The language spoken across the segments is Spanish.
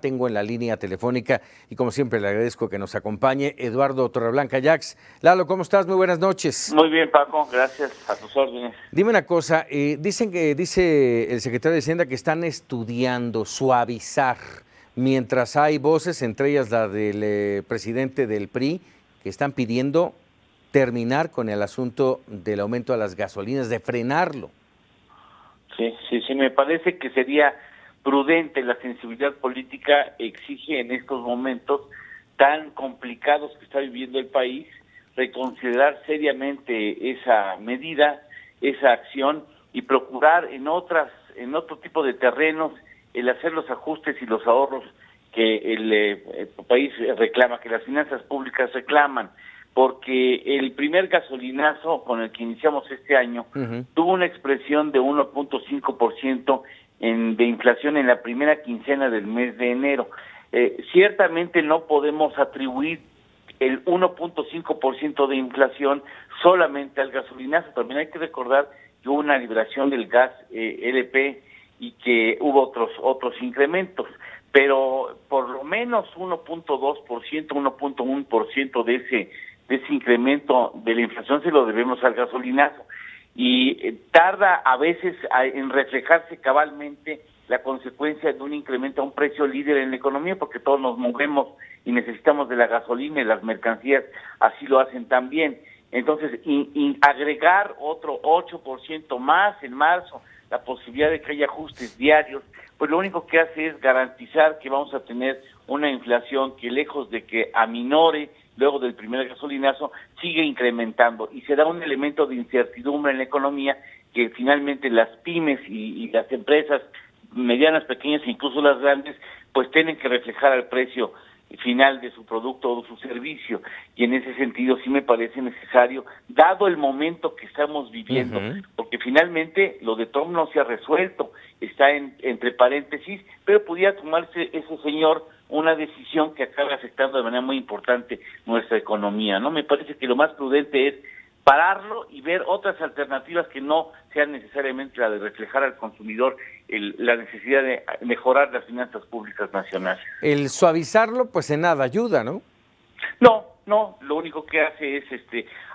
Tengo en la línea telefónica y como siempre le agradezco que nos acompañe Eduardo Torreblanca Jax. Lalo, ¿cómo estás? Muy buenas noches. Muy bien, Paco, gracias, a tus órdenes. Dime una cosa, dice el secretario de Hacienda que están estudiando suavizar, mientras hay voces, entre ellas la del presidente del PRI, que están pidiendo terminar con el asunto del aumento a las gasolinas, de frenarlo. Sí, me parece que sería prudente. La sensibilidad política exige en estos momentos tan complicados que está viviendo el país reconsiderar seriamente esa medida, esa acción y procurar en otro tipo de terrenos el hacer los ajustes y los ahorros que el país reclama, que las finanzas públicas reclaman, porque el primer gasolinazo con el que iniciamos este año tuvo una expresión de 1.5% de inflación en la primera quincena del mes de enero. Ciertamente no podemos atribuir el 1.5% de inflación solamente al gasolinazo. También hay que recordar que hubo una liberación del gas LP y que hubo otros incrementos, pero por lo menos 1.2%, 1.1% de ese incremento de la inflación se lo debemos al gasolinazo. Y tarda a veces en reflejarse cabalmente la consecuencia de un incremento a un precio líder en la economía, porque todos nos movemos y necesitamos de la gasolina y las mercancías así lo hacen también. Entonces, agregar otro 8% más en marzo, la posibilidad de que haya ajustes diarios, pues lo único que hace es garantizar que vamos a tener una inflación que, lejos de que aminore luego del primer gasolinazo, sigue incrementando y será un elemento de incertidumbre en la economía que finalmente las pymes y las empresas medianas, pequeñas e incluso las grandes, pues tienen que reflejar al precio final de su producto o de su servicio, y en ese sentido sí me parece necesario, dado el momento que estamos viviendo, porque finalmente lo de Trump no se ha resuelto, está entre paréntesis, pero pudiera tomarse ese señor una decisión que acabe afectando de manera muy importante nuestra economía, ¿no? Me parece que lo más prudente es pararlo y ver otras alternativas que no sean necesariamente la de reflejar al consumidor la necesidad de mejorar las finanzas públicas nacionales. El suavizarlo, pues en nada ayuda, ¿no? No, lo único que hace es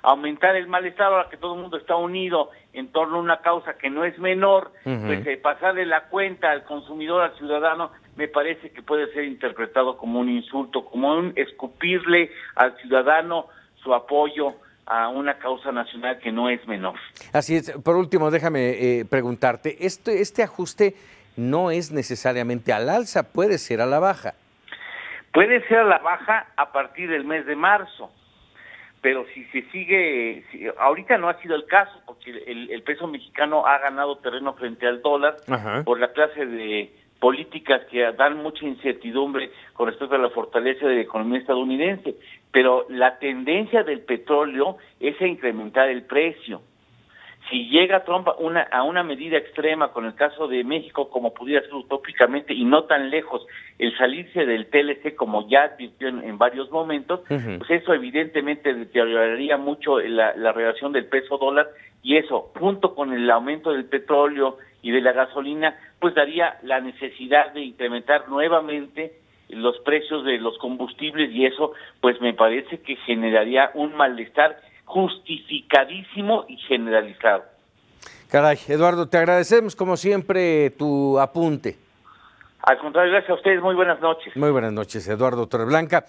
aumentar el malestar. Ahora que todo el mundo está unido en torno a una causa que no es menor, pues pasarle la cuenta al consumidor, al ciudadano, me parece que puede ser interpretado como un insulto, como un escupirle al ciudadano su apoyo a una causa nacional que no es menor. Así es. Por último, déjame preguntarte, este ajuste no es necesariamente al alza, puede ser a la baja. Puede ser a la baja a partir del mes de marzo, pero si se sigue, ahorita no ha sido el caso, porque el peso mexicano ha ganado terreno frente al dólar por la clase de políticas que dan mucha incertidumbre con respecto a la fortaleza de la economía estadounidense, pero la tendencia del petróleo es a incrementar el precio. Si llega Trump a una medida extrema, con el caso de México, como pudiera ser utópicamente y no tan lejos, el salirse del TLC, como ya advirtió en varios momentos, pues eso evidentemente deterioraría mucho la relación del peso dólar, y eso, junto con el aumento del petróleo y de la gasolina, pues daría la necesidad de incrementar nuevamente los precios de los combustibles, y eso pues me parece que generaría un malestar justificadísimo y generalizado. Caray, Eduardo, te agradecemos como siempre tu apunte. Al contrario, gracias a ustedes, muy buenas noches. Muy buenas noches, Eduardo Torreblanca.